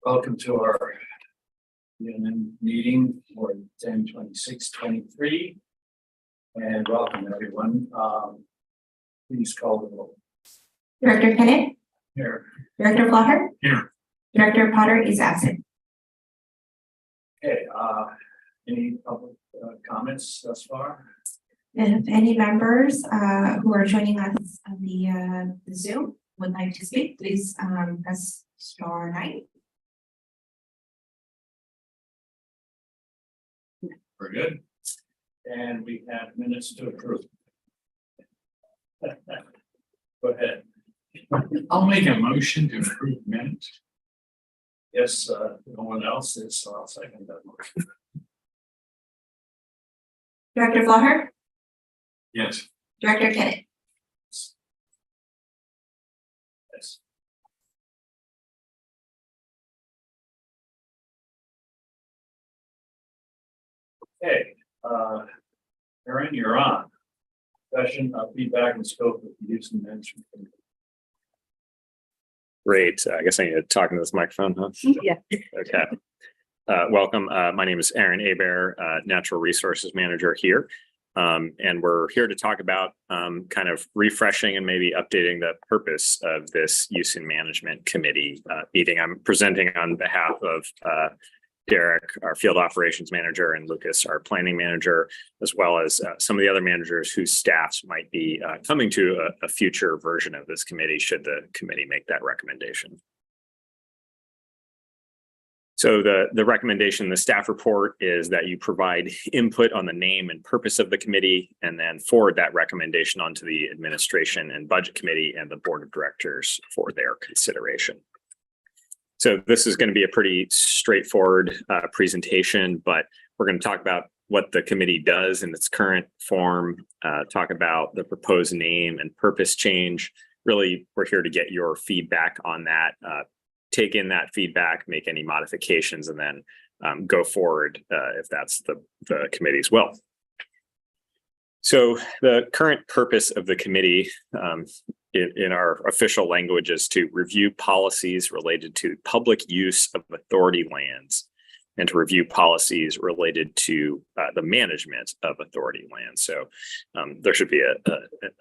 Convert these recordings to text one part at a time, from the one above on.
Welcome to our meeting for 10/26/23, and welcome everyone. Please call the roll. Director Kennett, Here. Director Flaher, Here. Director Potter is absent. Okay, any public comments thus far? And if any members who are joining us on the Zoom would like to speak, please press *9. We're good. And we have minutes to approve. Go ahead. I'll make a motion to approve minutes. Yes, no one else is, so I'll second that motion. Director Flaher, Yes. Director Kennett. Yes. Okay, Aaron, you're on. Discussion of feedback and scope of use and management. Great. I guess I need to talk into this microphone, huh? Yeah. Okay. Welcome. My name is Aaron Hebert, Natural Resources Manager here. And we're here to talk about kind of refreshing and maybe updating the purpose of this Use and Management Committee meeting. I'm presenting on behalf of Derek, our Field Operations Manager, and Lucas, our Planning Manager, as well as some of the other managers whose staffs might be coming to a future version of this committee should the committee make that recommendation. So the recommendation, the staff report, is that you provide input on the name and purpose of the committee, and then forward that recommendation onto the Administration and Budget Committee and the Board of Directors for their consideration. So this is going to be a pretty straightforward presentation, but we're going to talk about what the committee does in its current form, talk about the proposed name and purpose change. Really, we're here to get your feedback on that. Take in that feedback, make any modifications, and then go forward if that's the committee's will. So the current purpose of the committee in our official language is to review policies related to public use of authority lands and to review policies related to the management of authority lands. So there should be a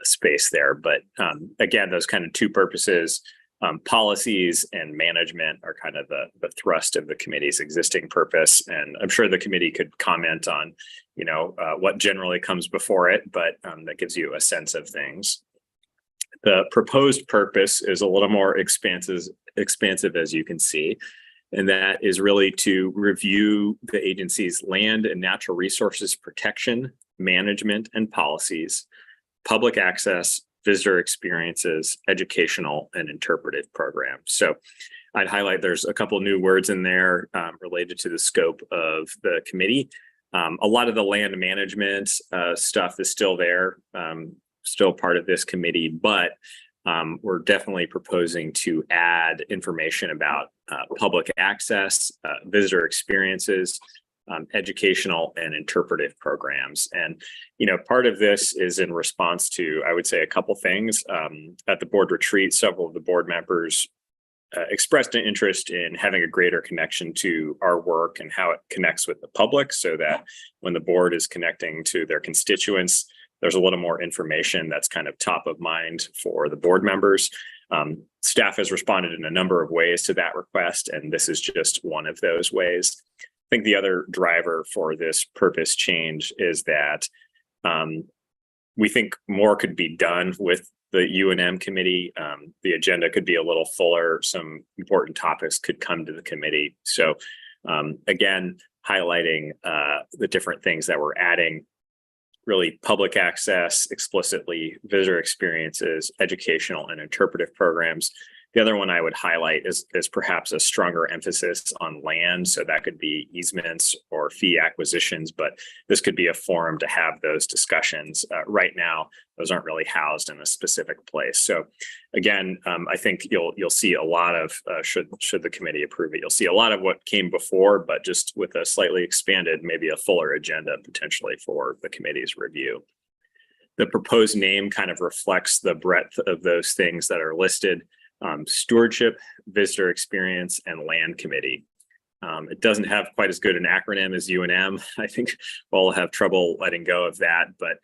space there. But again, those kind of two purposes, policies and management, are kind of the thrust of the committee's existing purpose. And I'm sure the committee could comment on, what generally comes before it, but that gives you a sense of things. The proposed purpose is a little more expansive, as you can see, and that is really to review the agency's land and natural resources protection, management, and policies, public access, visitor experiences, educational, and interpretive programs. So I'd highlight there's a couple new words in there related to the scope of the committee. A lot of the land management stuff is still there, still part of this committee, but we're definitely proposing to add information about public access, visitor experiences, educational and interpretive programs. And, part of this is in response to, I would say, a couple things. At the board retreat, several of the board members expressed an interest in having a greater connection to our work and how it connects with the public, so that when the board is connecting to their constituents, there's a little more information that's kind of top of mind for the board members. Staff has responded in a number of ways to that request, and this is just one of those ways. I think the other driver for this purpose change is that we think more could be done with the U&M committee. The agenda could be a little fuller. Some important topics could come to the committee. So again, highlighting the different things that we're adding: really public access, explicitly visitor experiences, educational and interpretive programs. The other one I would highlight is perhaps a stronger emphasis on land. So that could be easements or fee acquisitions, but this could be a forum to have those discussions. Right now, those aren't really housed in a specific place. So again, I think you'll see a lot of, should the committee approve it, you'll see a lot of what came before, but just with a slightly expanded, maybe a fuller agenda potentially for the committee's review. The proposed name kind of reflects the breadth of those things that are listed. Stewardship, Visitor Experience, and Land Committee. It doesn't have quite as good an acronym as UNM. I think we'll have trouble letting go of that, but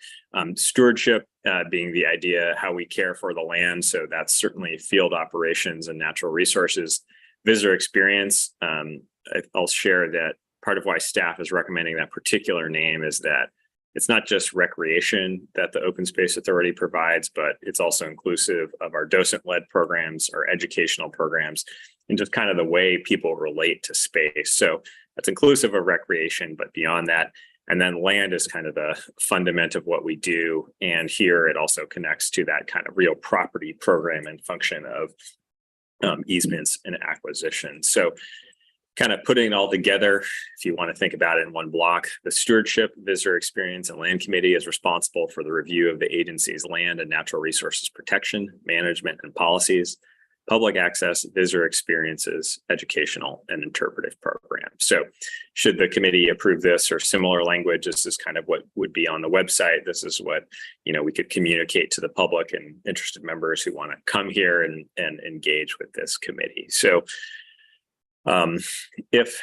stewardship being the idea how we care for the land. So that's certainly field operations and natural resources. Visitor experience, I'll share that part of why staff is recommending that particular name is that it's not just recreation that the Open Space Authority provides, but it's also inclusive of our docent-led programs, our educational programs, and just kind of the way people relate to space. So that's inclusive of recreation, but beyond that, and then land is kind of the fundament of what we do. And here it also connects to that kind of real property program and function of easements and acquisition. So kind of putting it all together, if you want to think about it in one block, the Stewardship, Visitor Experience, and Land Committee is responsible for the review of the agency's land and natural resources protection, management, and policies, public access, visitor experiences, educational, and interpretive programs. So should the committee approve this or similar language, this is kind of what would be on the website. This is what, we could communicate to the public and interested members who want to come here and engage with this committee. So if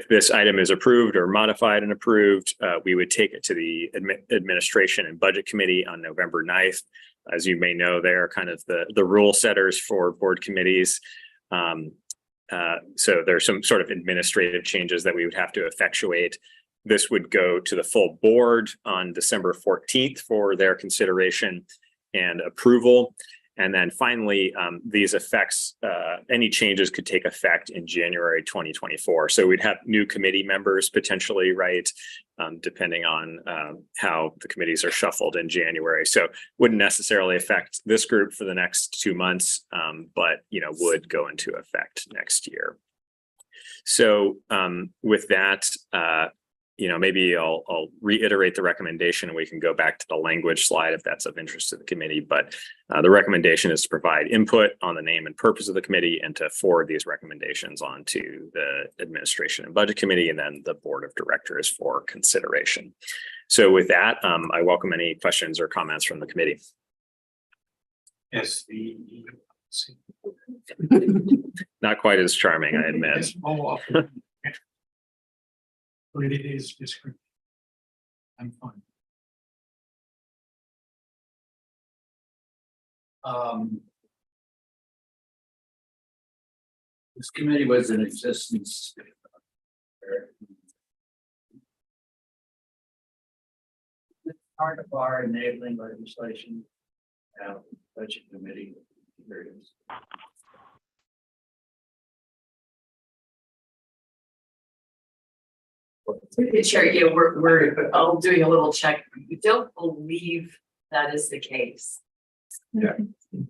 this item is approved or modified and approved, we would take it to the Administration and Budget Committee on November 9th. As you may know, they are kind of the rule setters for board committees. So there's some sort of administrative changes that we would have to effectuate. This would go to the full board on December 14th for their consideration and approval. And then finally, these effects, any changes could take effect in January 2024. So we'd have new committee members potentially, right? Depending on how the committees are shuffled in January. So wouldn't necessarily affect this group for the next 2 months, but would go into effect next year. So with that, maybe I'll reiterate the recommendation and we can go back to the language slide if that's of interest to the committee. But the recommendation is to provide input on the name and purpose of the committee and to forward these recommendations on to the Administration and Budget Committee and then the Board of Directors for consideration. So with that, I welcome any questions or comments from the committee. Yes, Not quite as charming, I admit. But it is descriptive. I'm fine. This committee was in existence. Part of our enabling legislation, budget committee experience. Chair, yeah, we're all doing a little check. We don't believe that is the case. Yeah,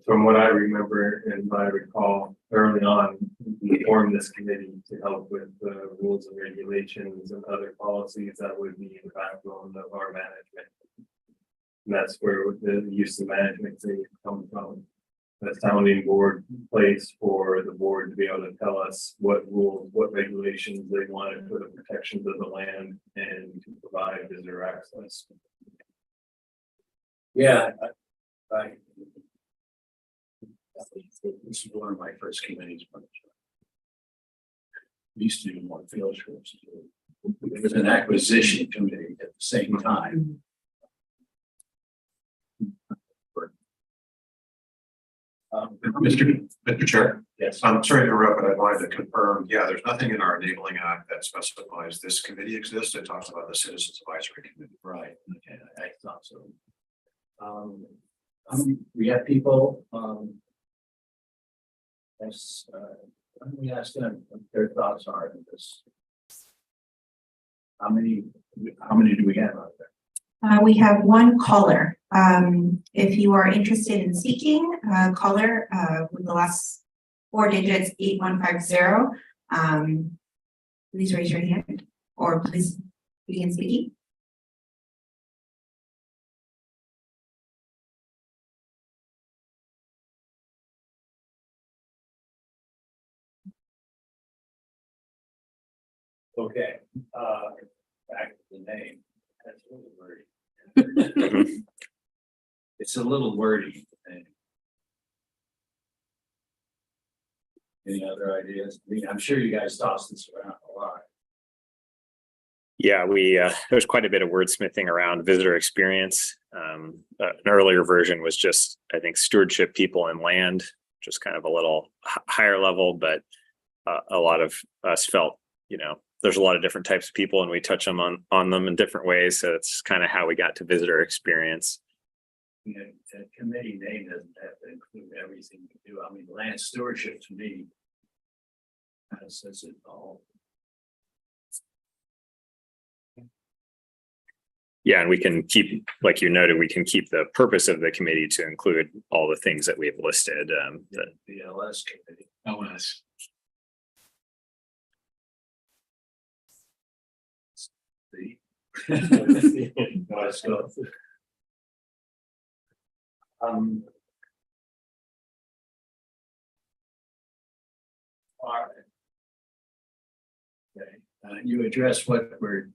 from what I remember and what I recall early on, we formed this committee to help with the rules and regulations and other policies that would be the backbone of our management. And that's where the use of management thing comes from. The sounding board place for the board to be able to tell us what rules, what regulations they wanted for the protections of the land and to provide visitor access. Yeah, this is one of my first committees. We used to do more field trips. It was an acquisition committee at the same time. Mr. Chair, Yes. I'm sorry to interrupt, but I wanted to confirm, there's nothing in our enabling act that specifies this committee exists. It talks about the Citizens Advisory Committee. Right, okay, I thought so. We have people, yes, we asked them what their thoughts are on this. How many do we have out there? We have one caller. If you are interested in speaking, caller with the last 4 digits 8150. Please raise your hand or please begin speaking. Okay, back to the name. That's a little wordy. It's a little wordy. Any other ideas? I mean, I'm sure you guys tossed this around a lot. Yeah, there's quite a bit of wordsmithing around visitor experience. An earlier version was just, I think, stewardship, people, and land, just kind of a little higher level, but a lot of us felt, there's a lot of different types of people and we touch them on them in different ways. So it's kind of how we got to visitor experience. You know, the committee name doesn't have to include everything we do. I mean, land stewardship to me kind of says it all. Yeah, and we can keep, like you noted, we can keep the purpose of the committee to include all the things that we have listed. The BLS committee. LS. Let's go. All right. Okay, you address what we're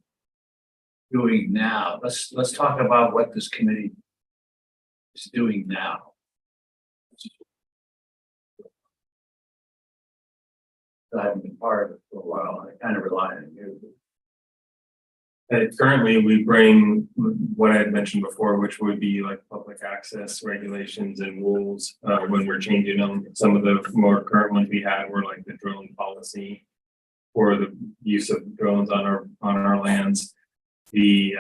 doing now. Let's talk about what this committee is doing now. I haven't been part of it for a while. I kind of rely on you. And currently, we bring what I had mentioned before, which would be like public access regulations and rules, when we're changing them. Some of the more current ones we had were like the drone policy for the use of drones on our lands. The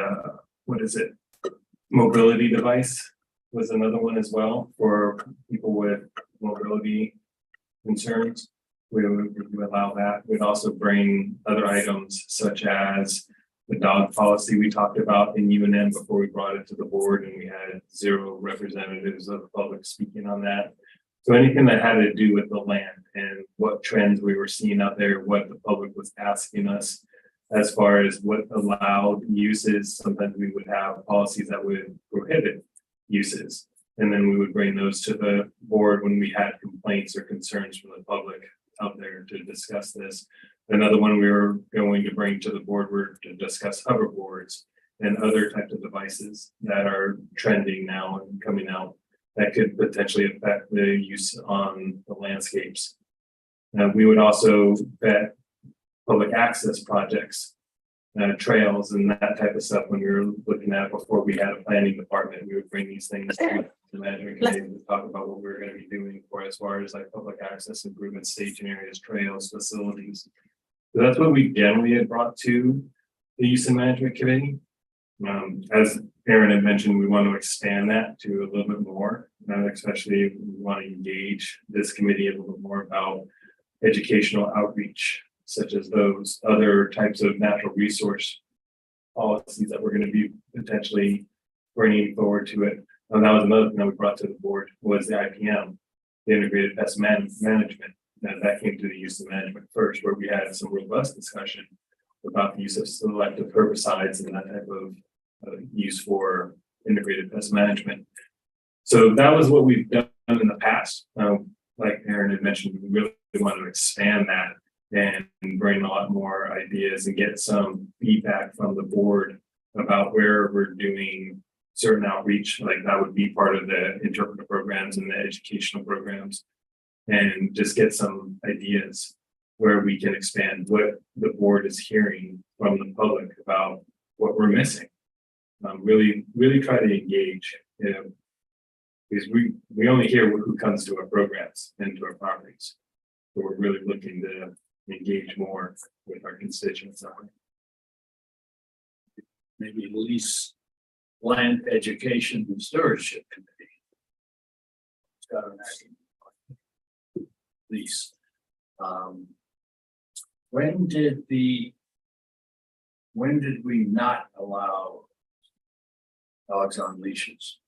what is it? Mobility device was another one as well for people with mobility concerns. We would allow that. We'd also bring other items such as the dog policy we talked about in UNM before we brought it to the board, and we had 0 representatives of the public speaking on that. So anything that had to do with the land and what trends we were seeing out there, what the public was asking us as far as what allowed uses. Sometimes we would have policies that would prohibit uses. And then we would bring those to the board when we had complaints or concerns from the public out there to discuss this. Another one we were going to bring to the board were to discuss hoverboards and other types of devices that are trending now and coming out that could potentially affect the use on the landscapes. We would also vet public access projects, trails and that type of stuff. When we were looking at it before we had a planning department, we would bring these things to the management committee to talk about what we were going to be doing for as far as like public access improvements, staging areas, trails, facilities. So that's what we generally had brought to the use and management committee. As Aaron had mentioned, we want to expand that to a little bit more, especially if we want to engage this committee a little bit more about educational outreach, such as those other types of natural resource policies that we're going to be potentially bringing forward to it. And that was another thing that we brought to the board was the IPM, the integrated pest management. That came to the use of management first, where we had some robust discussion about the use of selective herbicides and that type of use for integrated pest management. So that was what we've done in the past. Like Aaron had mentioned, we really want to expand that and bring a lot more ideas and get some feedback from the board about where we're doing certain outreach. Like that would be part of the interpreter programs and the educational programs, and just get some ideas where we can expand what the board is hearing from the public about what we're missing. Really try to engage, because we only hear who comes to our programs and to our properties. So we're really looking to engage more with our constituents. Maybe lease land education and stewardship committee. It's got an active lease. When did we not allow dogs on leashes?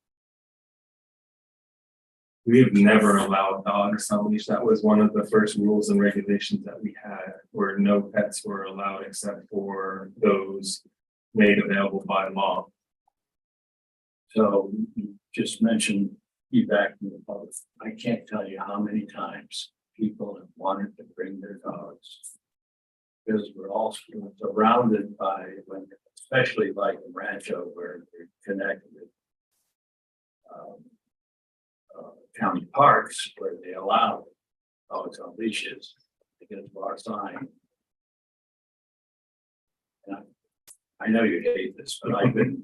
We have never allowed dogs on leash. That was one of the first rules and regulations that we had, where no pets were allowed except for those made available by law. So you just mentioned feedback from the public. I can't tell you how many times people have wanted to bring their dogs. Because we're all surrounded by, especially like in Rancho, where we're connected with county parks where they allow dogs on leashes against our sign. And I know you hate this, but I've been,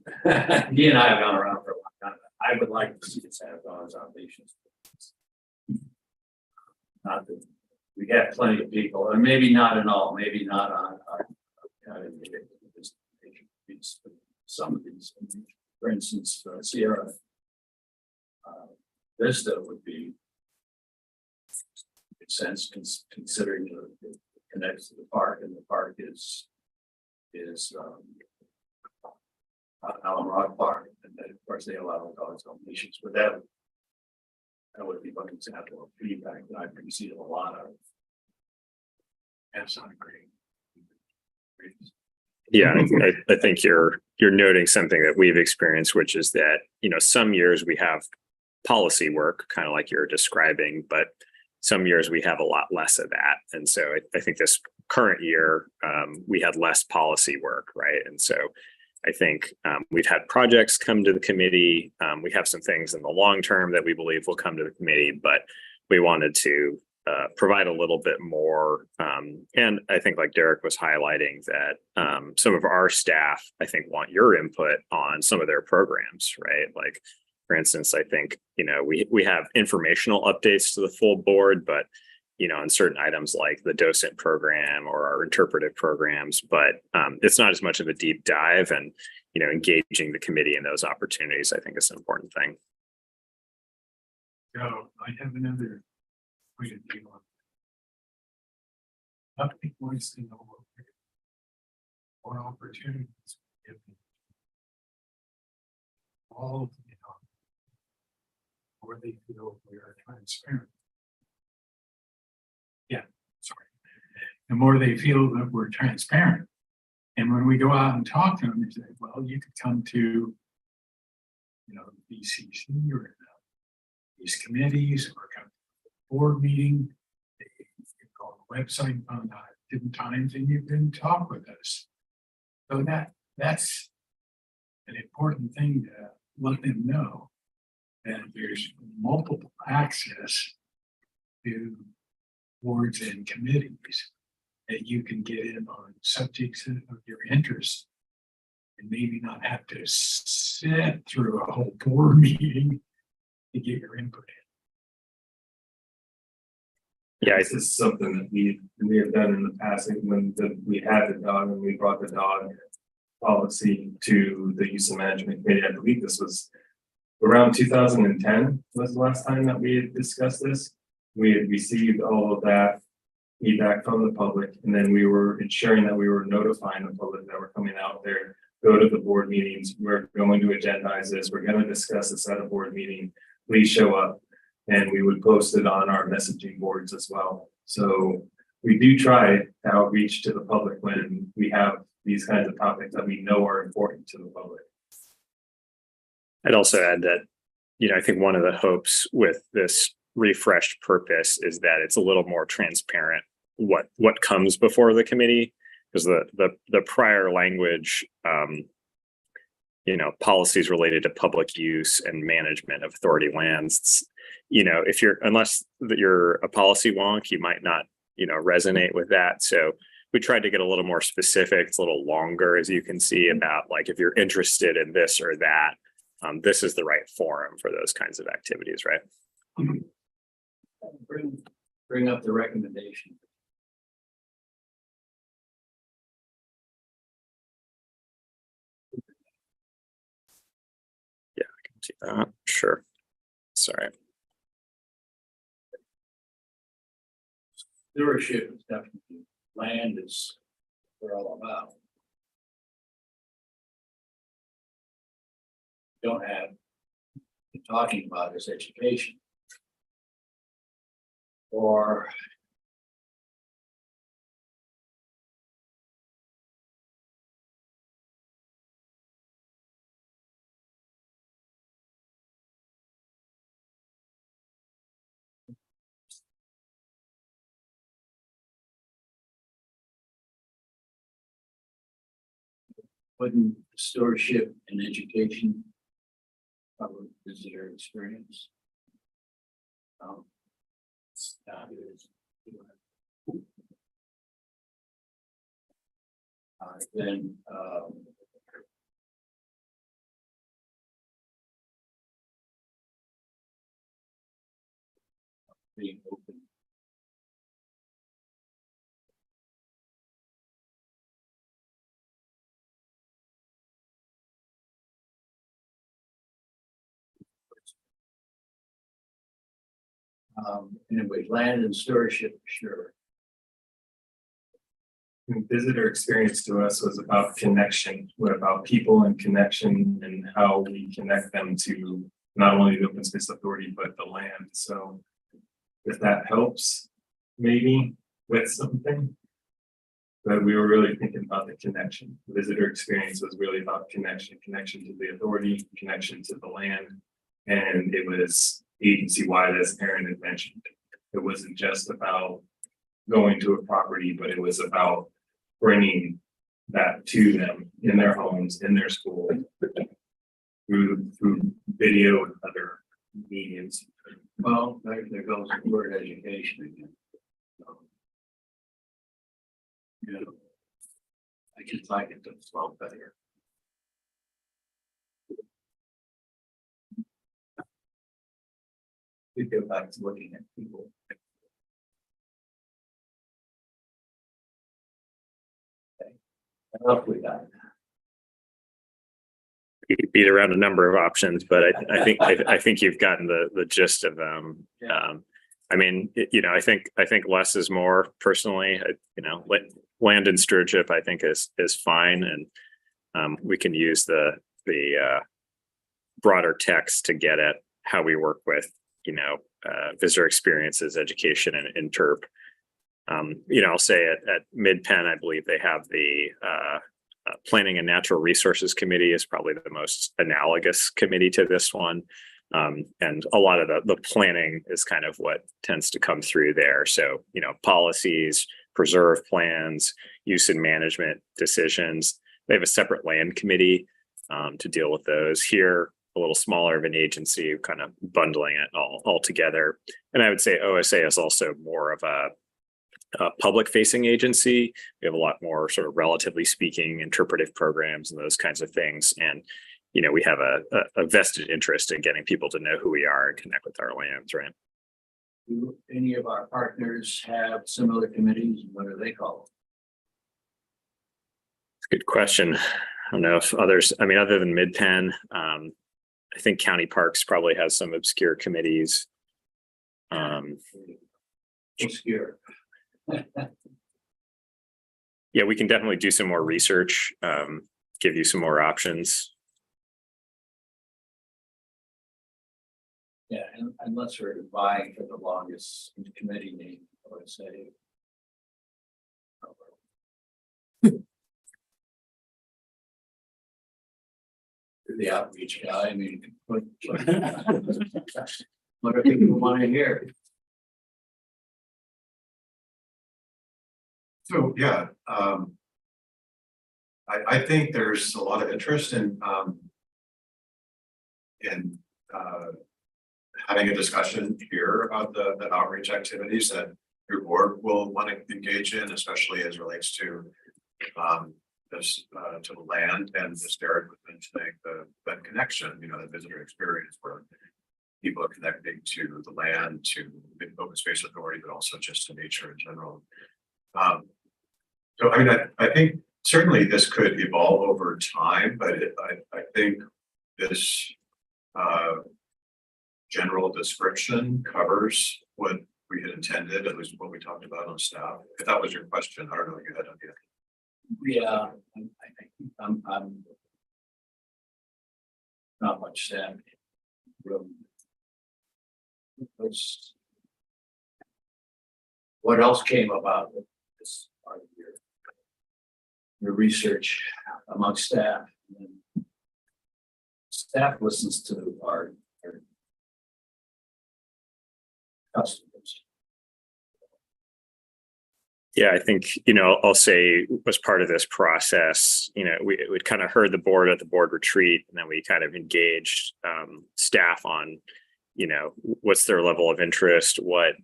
he and I have gone around for a long time. I would like to see us have dogs on leashes. Not that we have plenty of people, and maybe not in all, maybe not on our. Some of these, for instance, Sierra Vista would be. Makes sense considering it connects to the park, and the park is Alum Rock Park, and then of course they allow dogs on leashes, but that would be one example of feedback that I've received a lot of. That's not great. Yeah, I think you're noting something that we've experienced, which is that, you know, some years we have policy work, kind of like you're describing, but some years we have a lot less of that. And so I think this current year, we had less policy work, right? And so I think we've had projects come to the committee. We have some things in the long term that we believe will come to the committee, but we wanted to provide a little bit more. And I think, like Derek was highlighting, that some of our staff, I think, want your input on some of their programs, right? Like, for instance, I think, you know, we have informational updates to the full board, but, you know, on certain items like the docent program or our interpretive programs, but it's not as much of a deep dive, and, you know, engaging the committee in those opportunities, I think, is an important thing. So I have another point of view on that. Public wants to know what opportunities given all, you know, where they feel we are transparent. Yeah, sorry. The more they feel that we're transparent. And when we go out and talk to them, they say, well, you could come to, you know, BCC or these committees, or come to the board meeting. You can go on the website, find out different times, and you can talk with us. So that's an important thing to let them know, that there's multiple access to boards and committees, that you can get in on subjects of your interest and maybe not have to sit through a whole board meeting to get your input in. Yeah, This is something that we have done in the past, when we had the dog and we brought the dog policy to the use of management committee. I believe this was around 2010 was the last time that we had discussed this. We had received all of that feedback from the public, and then we were ensuring that we were notifying the public that we're coming out there, go to the board meetings, we're going to agendize this, we're going to discuss this at a board meeting, please show up. And we would post it on our messaging boards as well. So we do try to outreach to the public when we have these kinds of topics that we know are important to the public. I'd also add that, you know, I think one of the hopes with this refreshed purpose is that it's a little more transparent what comes before the committee, because the prior language, you know, policies related to public use and management of authority lands, you know, unless you're a policy wonk, you might not, you know, resonate with that. So we tried to get a little more specific. It's a little longer, as you can see, about like, if you're interested in this or that, this is the right forum for those kinds of activities, right? Bring up the recommendation. Yeah, I can see that. Sure. Sorry. Stewardship is definitely, land is what we're all about. Don't have, talking about is education. Or wouldn't stewardship and education cover visitor experience? Then, being open. Anyway, land and stewardship, sure. And visitor experience to us was about connection, what about people and connection and how we connect them to not only the open space authority, but the land. So if that helps, maybe with something. But we were really thinking about the connection. Visitor experience was really about connection to the authority, connection to the land. And it was agency-wide, as Aaron had mentioned. It wasn't just about going to a property, but it was about bringing that to them in their homes, in their school, through video and other mediums. Well, there goes the word education again. You know, I just like it to flow better. We go back to looking at people. Okay. What else we got? You could beat around a number of options, but I think you've gotten the gist of them. Yeah. I mean, I think less is more personally. Land and stewardship, I think is fine, and we can use the broader text to get at how we work with visitor experiences, education, and interp. I'll say at Mid-Penn, I believe they have the Planning and Natural Resources Committee is probably the most analogous committee to this one. And a lot of the planning is kind of what tends to come through there. So, policies, preserve plans, use and management decisions. They have a separate land committee to deal with those. Here, a little smaller of an agency, kind of bundling it all together. And I would say OSA is also more of a public facing agency. We have a lot more sort of relatively speaking interpretive programs and those kinds of things. And, we have a vested interest in getting people to know who we are and connect with our lands, right? Do any of our partners have similar committees? What do they call It's a good question. I don't know if others, other than Mid-Penn, I think County Parks probably has some obscure committees. them? Obscure. Yeah, we can definitely do some more research, give you some more options. Yeah, and unless we're vying for the longest committee name, I would say. The outreach guy, I mean, what do people want to hear? So, yeah, I think there's a lot of interest in having a discussion here about the outreach activities that your board will want to engage in, especially as relates to this to the land, and as Derek was mentioning, the connection, the visitor experience where people are connecting to the land, to the open space authority, but also just to nature in general. So I think certainly this could evolve over time, but I think this general description covers what we had intended, at least what we talked about on staff. If that was your question, I don't know what you had on yet. Yeah, I'm not much staff. What else came about with this part of your research among staff? And staff listens to our customers. Yeah, I think, I'll say as part of this process, we'd kind of heard the board at the board retreat, and then we kind of engaged staff on, what's their level of interest? What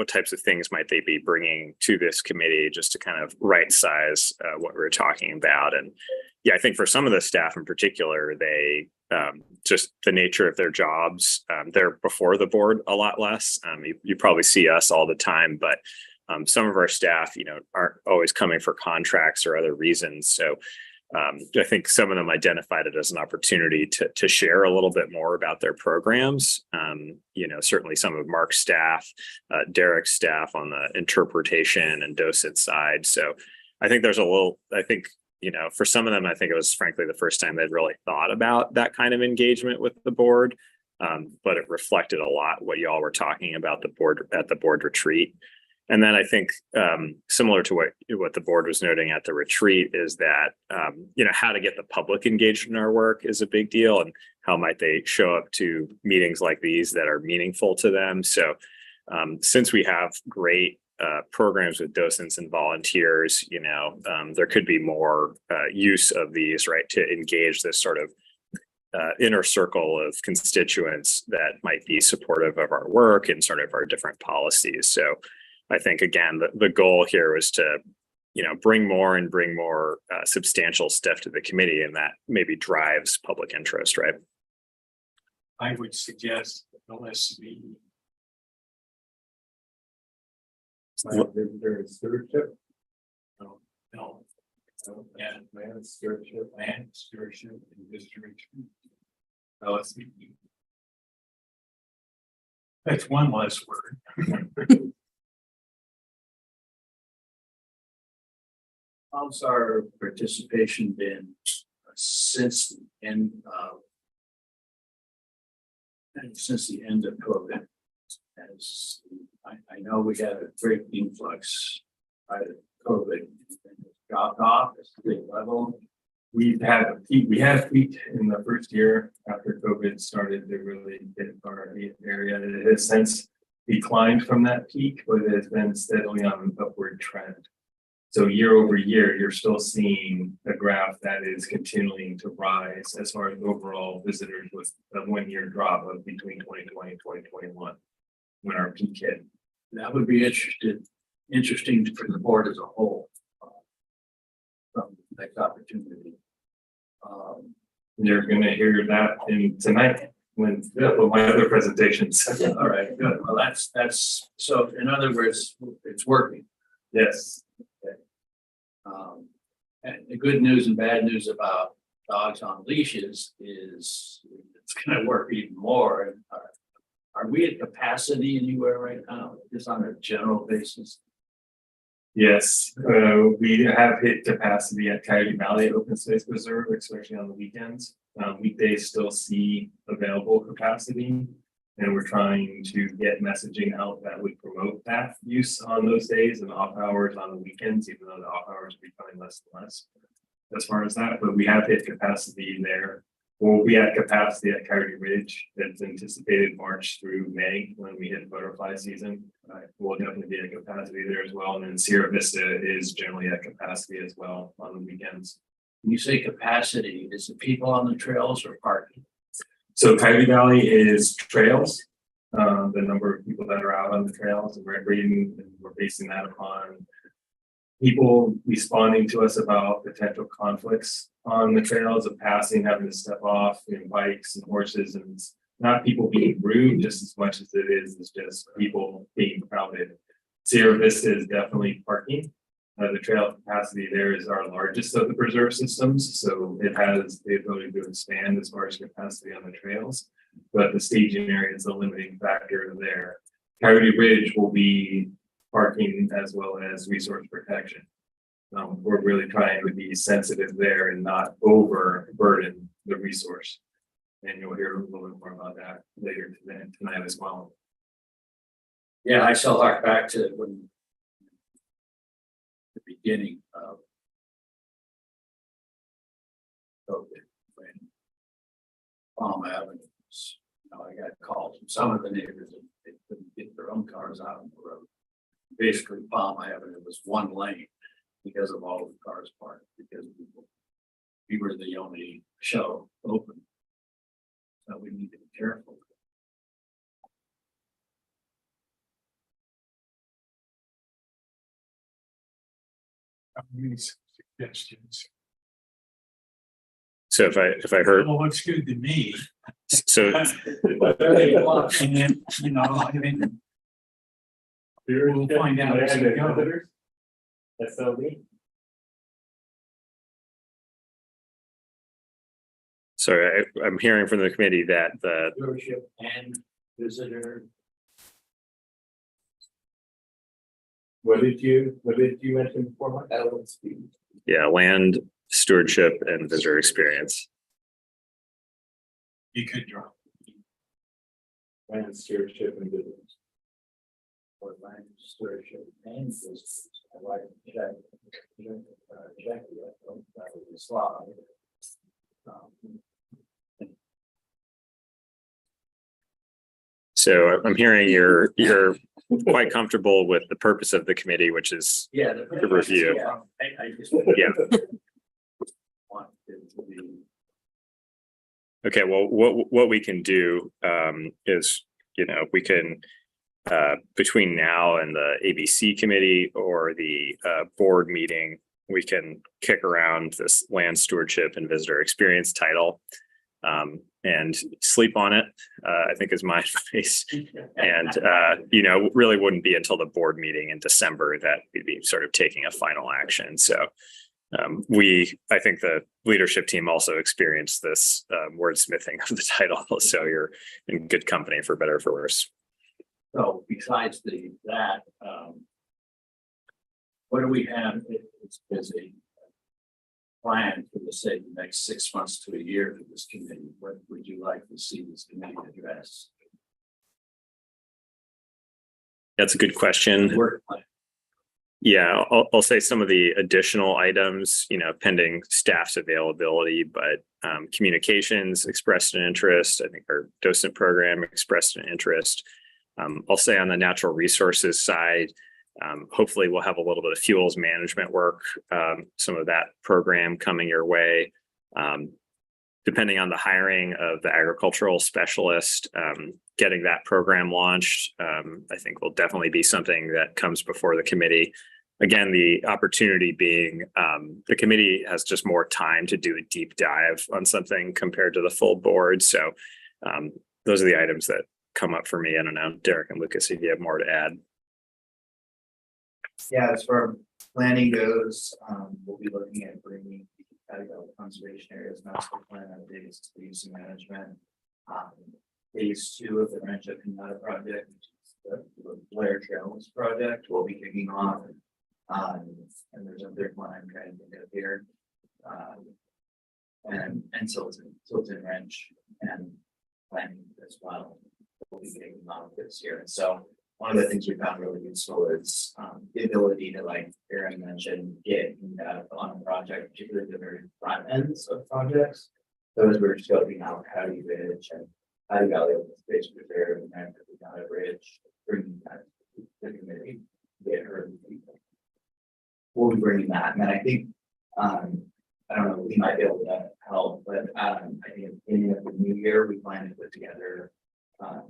types of things might they be bringing to this committee just to kind of right size what we were talking about? And yeah, I think for some of the staff in particular, they just the nature of their jobs, they're before the board a lot less. You probably see us all the time, but some of our staff, aren't always coming for contracts or other reasons. So I think some of them identified it as an opportunity to share a little bit more about their programs. Certainly some of Mark's staff, Derek's staff on the interpretation and docent side. So I think for some of them, I think it was frankly the first time they'd really thought about that kind of engagement with the board. But it reflected a lot what y'all were talking about at the board retreat. And then I think similar to what the board was noting at the retreat is that, how to get the public engaged in our work is a big deal, and how might they show up to meetings like these that are meaningful to them. So since we have great programs with docents and volunteers, there could be more use of these, right, to engage this sort of inner circle of constituents that might be supportive of our work and sort of our different policies. So I think, again, the goal here was to, bring more substantial stuff to the committee, and that maybe drives public interest, right? I would suggest LSV. Visitor stewardship. No, no, And land stewardship. land stewardship and visitor retreat. LSV. That's one less word. How's our participation been since the end of COVID? As I know we had a great influx by the COVID, and it dropped off at a big level. We had peaked in the first year after COVID started to really hit our area. It has since declined from that peak, but it has been steadily on an upward trend. So year over year, you're still seeing a graph that is continuing to rise as far as overall visitors, with a 1 year drop of between 2020 and 2021 when our peak hit. That would be interesting for the board as a whole. From the next opportunity. You're going to hear that tonight when my other presentations. All right, good. Well, that's so. In other words, it's working. Yes. And the good news and bad news about dogs on leashes is it's going to work even more. And are we at capacity anywhere right now, just on a general basis? Yes, we have hit capacity at Coyote Valley Open Space Preserve, especially on the weekends. Weekdays still see available capacity, and we're trying to get messaging out that would promote that use on those days and off hours on the weekends, even though the off hours are becoming less and less as far as that. But we have hit capacity there. We'll be at capacity at Coyote Ridge. That's anticipated March through May when we hit butterfly season. We'll definitely be at capacity there as well. And then Sierra Vista is generally at capacity as well on the weekends. When you say capacity, is it people on the trails or parking? So Coyote Valley is trails, the number of people that are out on the trails, and we're basing that upon people responding to us about potential conflicts on the trails of passing, having to step off, bikes and horses, and it's not people being rude just as much as it is just people being crowded. Sierra Vista is definitely parking. The trail capacity there is our largest of the preserve systems, so it has the ability to expand as far as capacity on the trails, but the staging area is a limiting factor there. Coyote Ridge will be parking as well as resource protection. We're really trying to be sensitive there and not overburden the resource. And you'll hear a little bit more about that later tonight as well. Yeah, I still hark back to when the beginning of COVID, when Palm Avenue was, I got calls from some of the neighbors that they couldn't get their own cars out on the road. Basically, Palm Avenue was one lane because of all the cars parked, because we were the only show open. So we need to be careful. Any suggestions? So if I heard, Well, looks good to me. so And then, you know, I mean, we'll find out as we go. SLB. sorry, I'm hearing from the committee that the Stewardship and visitor. What did you mention before, Mark? LSP. land stewardship and visitor experience. You could drop. Land stewardship and business. Or land stewardship and visitors. I like to check. Check the slide. So I'm hearing you're quite comfortable with the purpose of the committee, which is Yeah. The review. Yeah, I just. Yeah. Want it to be. okay. Well, what we can do is, you know, we can between now and the ABC committee or the board meeting, we can kick around this land stewardship and visitor experience title and sleep on it, I think is my advice. And, you know, really wouldn't be until the board meeting in December that we'd be sort of taking a final action. So I think the leadership team also experienced this wordsmithing of the title. So you're in good company for better or for worse. So besides that, what do we have as a plan for the say the next 6 months to a year for this committee? What would you like to see this committee address? That's a good question. Work plan. Yeah, I'll say some of the additional items, you know, pending staff's availability, but communications expressed an interest. I think our docent program expressed an interest. I'll say on the natural resources side, hopefully we'll have a little bit of fuels management work, some of that program coming your way. Depending on the hiring of the agricultural specialist, getting that program launched, I think will definitely be something that comes before the committee. Again, the opportunity being the committee has just more time to do a deep dive on something compared to the full board. So those are the items that come up for me. I don't know, Derek and Lucas, if you have more to add. Yeah, as far as planning goes, we'll be looking at bringing the Category conservation areas master plan updates to the use and management. Phase 2 of the Rancho Pinata project, which is the Blair Trails project, will be kicking off. And there's a third one I'm trying to think of here. And Tilton Ranch and planning as well. Will be kicking off this year. And so one of the things we found really useful is the ability to, like Aaron mentioned, get data on a project, particularly the very front ends of projects. So as we're scoping out Coyote Ridge and High Valley Open Space Reserve and then Coyote Ridge, bringing that to the committee, get heard people. We'll be bringing that, and then I think I don't know, we might be able to help, but I think at the beginning of the new year, we plan to put together a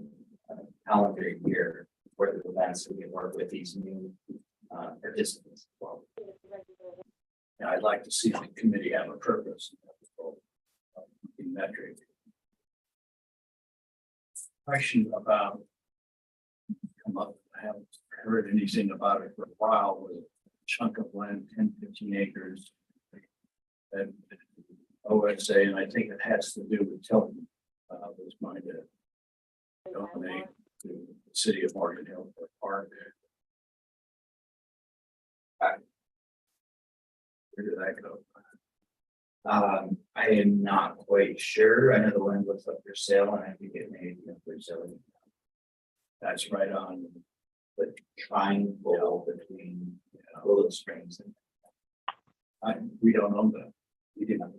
calendar year for the events so we can work with these new participants as well. Yeah, I'd like to see the committee have a purpose. Metric. Question about come up, I haven't heard anything about it for a while, was a chunk of land, 10-15 acres. And OSA, and I think it has to do with Tilton, was going to donate to the city of Morgan Hill for a park. Where did that go? I am not quite sure. I know the land looks up for sale, and I think it may be up for sale. That's right on. The triangle between Willow Springs and We don't own that. we do not.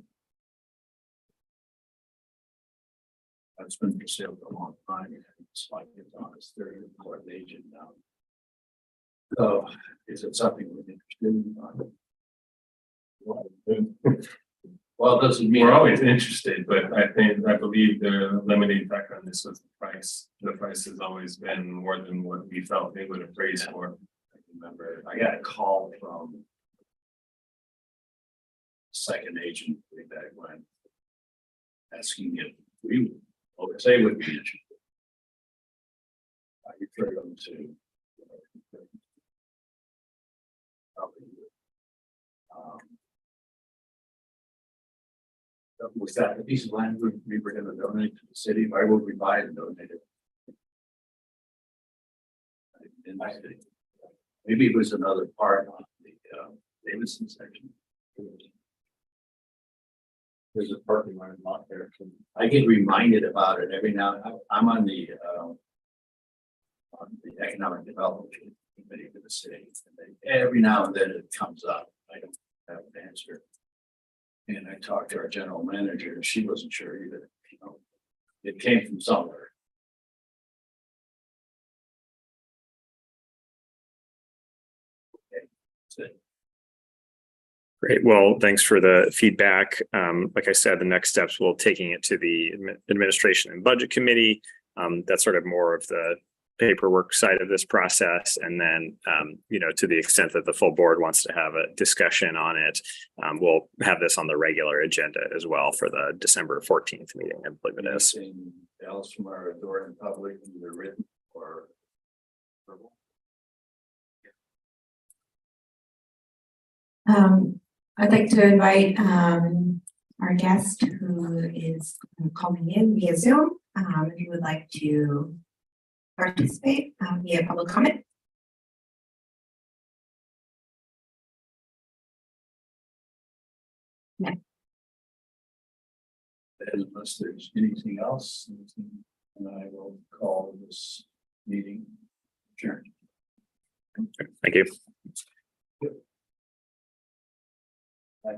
That's been for sale for a long time. It's like it's on its third or fourth agent now. So is it something we're interested in? Well, it doesn't mean. We're always interested, but I believe the limiting factor on this was the price. The price has always been more than what we felt they would appraise for. I remember I got a call from second agent way back when. Asking if we, OSA would be interested. I referred them to. Um, Was that a piece of land we were gonna donate to the city? Why would we buy and donate it? In my city. Maybe it was another part on the Davidson section. There's a parking lot there. I get reminded about it every now, I'm on the economic development committee for the city. And every now and then it comes up. I don't have an answer. And I talked to our general manager and she wasn't sure either, you know, it came from somewhere. Okay, that's it. Great. Well, thanks for the feedback. Like I said, the next steps will taking it to the administration and budget committee. That's sort of more of the paperwork side of this process. And then, you know, to the extent that the full board wants to have a discussion on it, we'll have this on the regular agenda as well for the December 14th meeting, I believe it is. Anything else from our authority in public, either written or verbal? I'd like to invite our guest who is calling in via Zoom, if you would like to participate via public comment. And unless there's anything else, and I will call this meeting adjourned. Thank you. I